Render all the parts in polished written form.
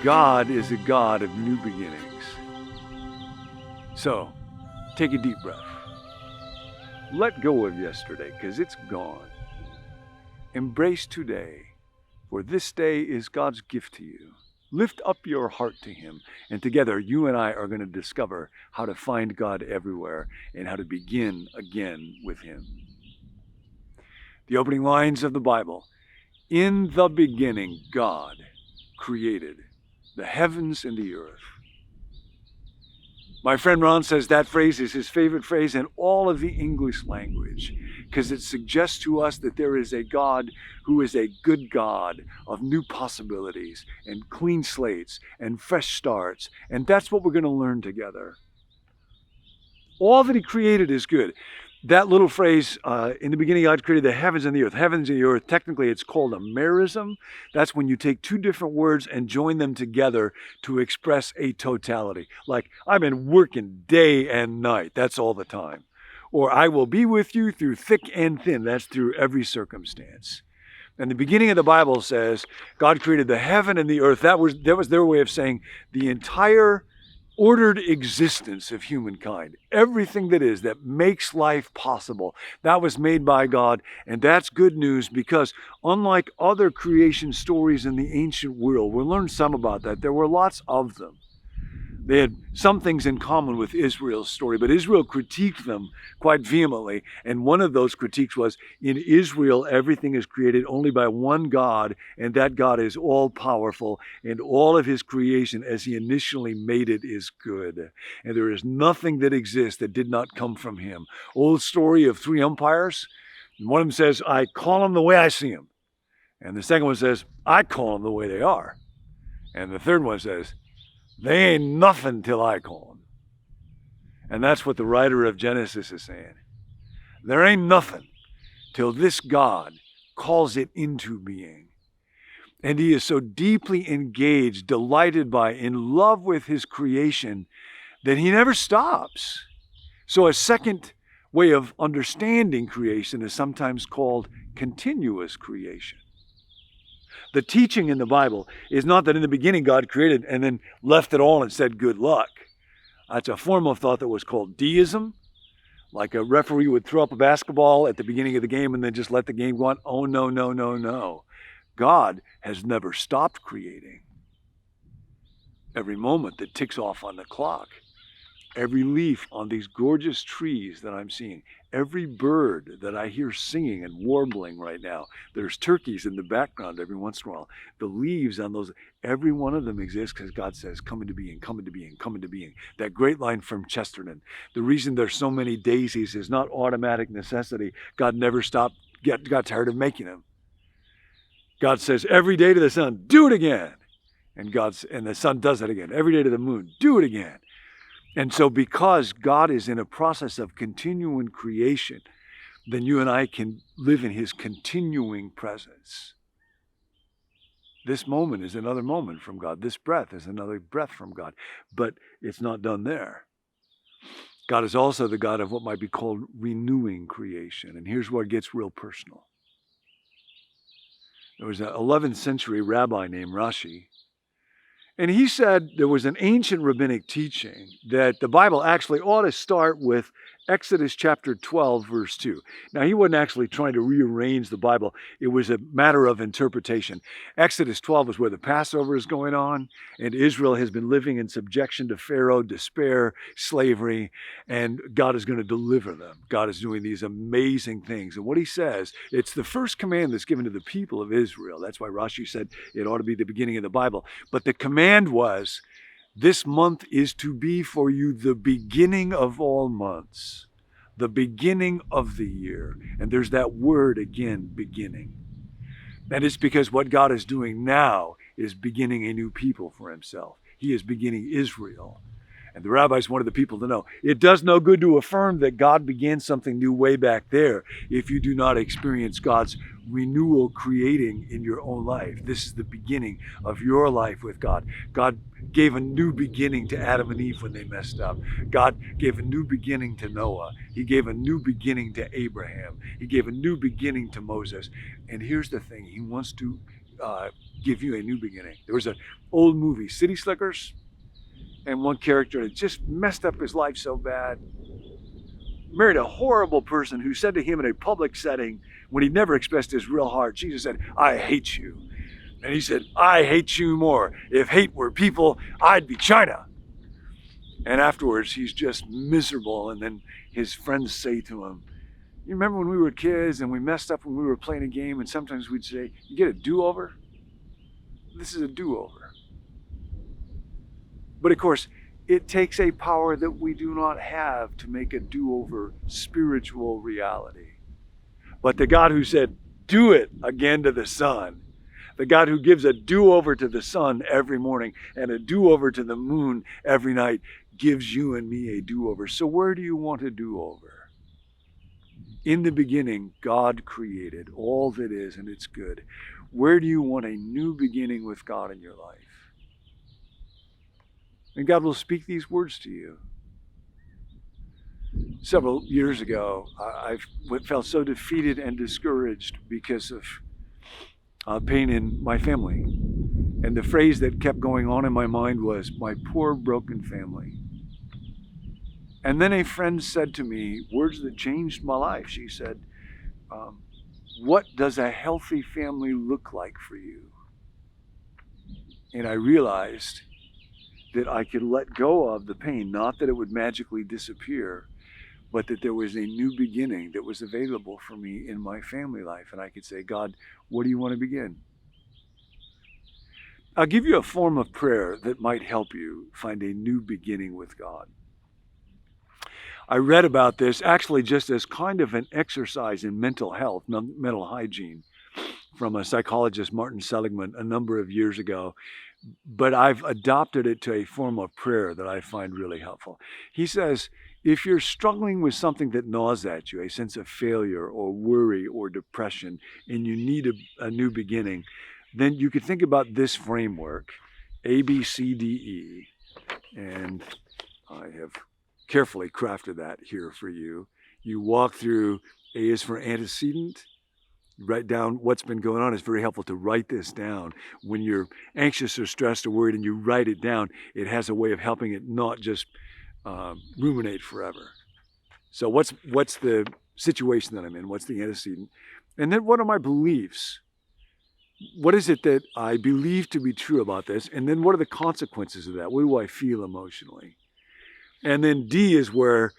God is a God of new beginnings. So, take a deep breath. Let go of yesterday, because it's gone. Embrace today, for this day is God's gift to you. Lift up your heart to Him, and together you and I are going to discover how to find God everywhere and how to begin again with Him. The opening lines of the Bible: in the beginning, God created the heavens and the earth. My friend Ron says that phrase is his favorite phrase in all of the English language, because it suggests to us that there is a God who is a good God of new possibilities and clean slates and fresh starts. And that's what we're going to learn together. All that He created is good. That little phrase, in the beginning God created the heavens and the earth. Heavens and the earth, technically it's called a merism. That's when you take two different words and join them together to express a totality. Like, I've been working day and night. That's all the time. Or I will be with you through thick and thin. That's through every circumstance. And the beginning of the Bible says God created the heaven and the earth. That was their way of saying the entire ordered existence of humankind. Everything that is, that makes life possible, that was made by God. And that's good news, because unlike other creation stories in the ancient world, we'll learn some about that. There were lots of them. They had some things in common with Israel's story, but Israel critiqued them quite vehemently. And one of those critiques was, in Israel, everything is created only by one God, and that God is all-powerful, and all of His creation as He initially made it is good. And there is nothing that exists that did not come from Him. Old story of three umpires. And one of them says, I call them the way I see them. And the second one says, I call them the way they are. And the third one says, they ain't nothing till I call them. And that's what the writer of Genesis is saying. There ain't nothing till this God calls it into being. And He is so deeply engaged, delighted by, in love with His creation, that He never stops. So a second way of understanding creation is sometimes called continuous creation. The teaching in the Bible is not that in the beginning God created and then left it all and said good luck. That's a form of thought that was called deism. Like a referee would throw up a basketball at the beginning of the game and then just let the game go on. Oh, no, no, no, no. God has never stopped creating. Every moment that ticks off on the clock, every leaf on these gorgeous trees that I'm seeing, every bird that I hear singing and warbling right now, there's turkeys in the background every once in a while. The leaves on those, every one of them exists because God says, come into being, come into being, come into being. That great line from Chesterton. The reason there's so many daisies is not automatic necessity. God never got tired of making them. God says every day to the sun, do it again. And the sun does it again. Every day to the moon, do it again. And so because God is in a process of continuing creation, then you and I can live in His continuing presence. This moment is another moment from God. This breath is another breath from God. But it's not done there. God is also the God of what might be called renewing creation. And here's where it gets real personal. There was an 11th century rabbi named Rashi. And he said there was an ancient rabbinic teaching that the Bible actually ought to start with Exodus chapter 12, verse 2. Now, he wasn't actually trying to rearrange the Bible. It was a matter of interpretation. Exodus 12 is where the Passover is going on, and Israel has been living in subjection to Pharaoh, despair, slavery, and God is going to deliver them. God is doing these amazing things. And what he says, it's the first command that's given to the people of Israel. That's why Rashi said it ought to be the beginning of the Bible. But the command was, this month is to be for you the beginning of all months, the beginning of the year. And there's that word again, beginning. And it's because what God is doing now is beginning a new people for Himself. He is beginning Israel. And the rabbis wanted the people to know, it does no good to affirm that God began something new way back there if you do not experience God's renewal creating in your own life. This is the beginning of your life with God. God gave a new beginning to Adam and Eve when they messed up. God gave a new beginning to Noah. He gave a new beginning to Abraham. He gave a new beginning to Moses. And here's the thing, he wants to give you a new beginning. There was an old movie, City Slickers, and one character had just messed up his life so bad, married a horrible person who said to him in a public setting, when he never expressed his real heart, Jesus said, I hate you. And he said, I hate you more. If hate were people, I'd be China. And afterwards, he's just miserable. And then his friends say to him, you remember when we were kids and we messed up when we were playing a game, and sometimes we'd say, you get a do-over? This is a do-over. But of course, it takes a power that we do not have to make a do-over spiritual reality. But the God who said, do it again to the sun, the God who gives a do-over to the sun every morning and a do-over to the moon every night, gives you and me a do-over. So where do you want a do-over? In the beginning, God created all that is, and it's good. Where do you want a new beginning with God in your life? And God will speak these words to you. Several years ago, I felt so defeated and discouraged because of pain in my family. And the phrase that kept going on in my mind was, my poor broken family. And then a friend said to me, words that changed my life. She said, what does a healthy family look like for you? And I realized that I could let go of the pain, not that it would magically disappear, but that there was a new beginning that was available for me in my family life. And I could say, God, what do you want to begin? I'll give you a form of prayer that might help you find a new beginning with God. I read about this actually just as kind of an exercise in mental health, mental hygiene, from a psychologist, Martin Seligman, a number of years ago. But I've adopted it to a form of prayer that I find really helpful. He says, if you're struggling with something that gnaws at you, a sense of failure or worry or depression, and you need a new beginning, then you could think about this framework, A, B, C, D, E. And I have carefully crafted that here for you. You walk through, A is for antecedent. Write down what's been going on. It's very helpful to write this down. When you're anxious or stressed or worried and you write it down, it has a way of helping it not just ruminate forever. So what's the situation that I'm in? What's the antecedent? And then what are my beliefs? What is it that I believe to be true about this? And then what are the consequences of that? What do I feel emotionally? And then D is where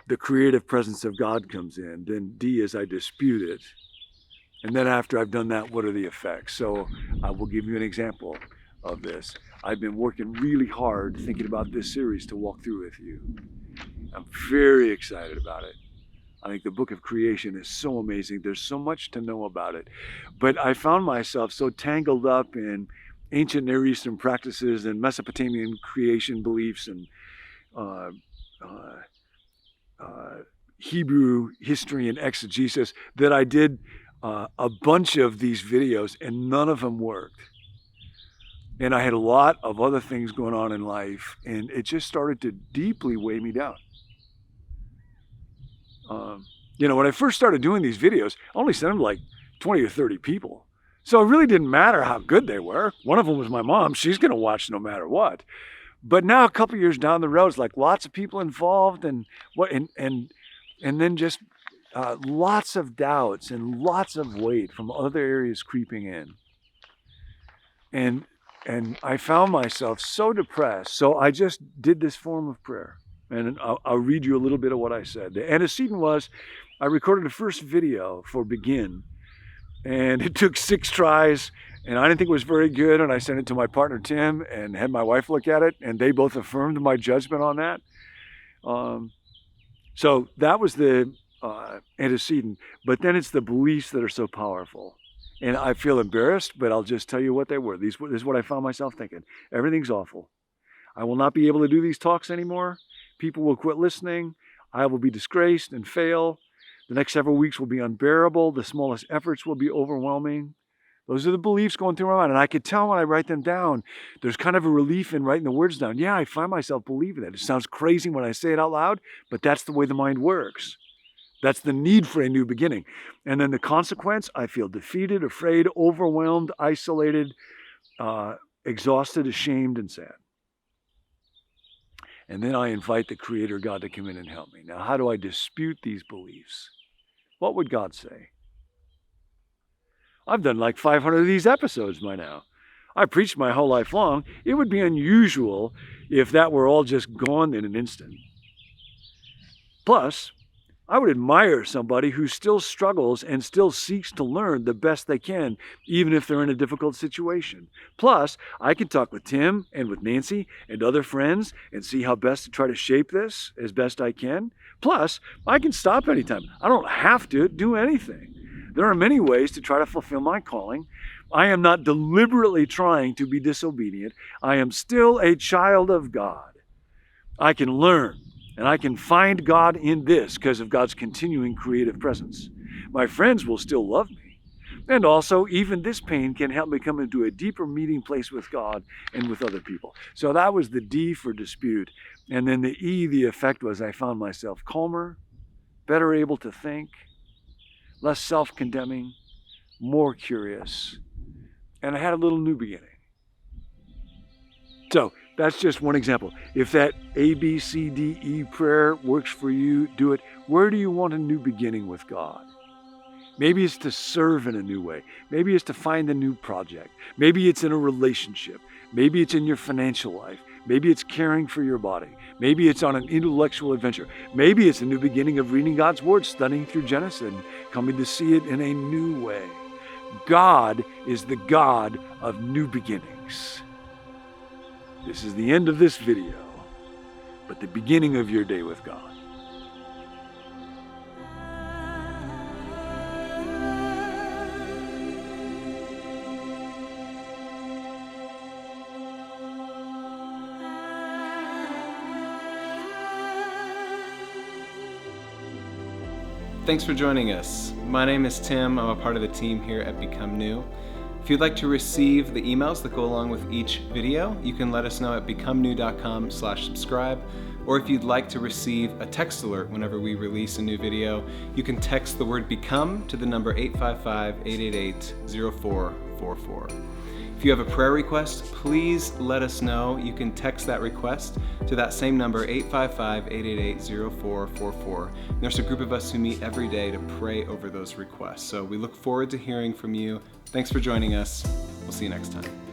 the creative presence of God comes in. Then D is I dispute it. And then after I've done that, what are the effects? So I will give you an example of this. I've been working really hard thinking about this series to walk through with you. I'm very excited about it. I think the book of creation is so amazing. There's so much to know about it. But I found myself so tangled up in ancient Near Eastern practices and Mesopotamian creation beliefs and Hebrew history and exegesis that I did a bunch of these videos and none of them worked. And I had a lot of other things going on in life and it just started to deeply weigh me down. When I first started doing these videos, I only sent them to like 20 or 30 people. So it really didn't matter how good they were. One of them was my mom. She's going to watch no matter what. But now a couple years down the road, it's like lots of people involved and then just lots of doubts and lots of weight from other areas creeping in. And I found myself so depressed. So I just did this form of prayer. And I'll read you a little bit of what I said. The antecedent was, I recorded the first video for Begin. And it took 6 tries. And I didn't think it was very good. And I sent it to my partner, Tim, and had my wife look at it. And they both affirmed my judgment on that. So that was the antecedent. But then it's the beliefs that are so powerful. And I feel embarrassed, but I'll just tell you what they were. This is what I found myself thinking. Everything's awful. I will not be able to do these talks anymore. People will quit listening. I will be disgraced and fail. The next several weeks will be unbearable. The smallest efforts will be overwhelming. Those are the beliefs going through my mind. And I could tell when I write them down, there's kind of a relief in writing the words down. Yeah, I find myself believing it. It sounds crazy when I say it out loud, but that's the way the mind works. That's the need for a new beginning. And then the consequence, I feel defeated, afraid, overwhelmed, isolated, exhausted, ashamed, and sad. And then I invite the Creator God to come in and help me. Now, how do I dispute these beliefs? What would God say? I've done like 500 of these episodes by now. I preached my whole life long. It would be unusual if that were all just gone in an instant. Plus, I would admire somebody who still struggles and still seeks to learn the best they can, even if they're in a difficult situation. Plus, I can talk with Tim and with Nancy and other friends and see how best to try to shape this as best I can. Plus, I can stop anytime. I don't have to do anything. There are many ways to try to fulfill my calling. I am not deliberately trying to be disobedient. I am still a child of God. I can learn. And I can find God in this because of God's continuing creative presence. My friends will still love me. And also, even this pain can help me come into a deeper meeting place with God and with other people. So that was the D for dispute. And then the E, the effect was I found myself calmer, better able to think, less self-condemning, more curious. And I had a little new beginning. So, that's just one example. If that A, B, C, D, E prayer works for you, do it. Where do you want a new beginning with God? Maybe it's to serve in a new way. Maybe it's to find a new project. Maybe it's in a relationship. Maybe it's in your financial life. Maybe it's caring for your body. Maybe it's on an intellectual adventure. Maybe it's a new beginning of reading God's Word, studying through Genesis, and coming to see it in a new way. God is the God of new beginnings. This is the end of this video, but the beginning of your day with God. Thanks for joining us. My name is Tim. I'm a part of the team here at Become New. If you'd like to receive the emails that go along with each video, you can let us know at becomenew.com/subscribe. Or if you'd like to receive a text alert whenever we release a new video, you can text the word BECOME to the number 855-888-0444. If you have a prayer request, please let us know. You can text that request to that same number, 855-888-0444. There's a group of us who meet every day to pray over those requests. So we look forward to hearing from you. Thanks for joining us. We'll see you next time.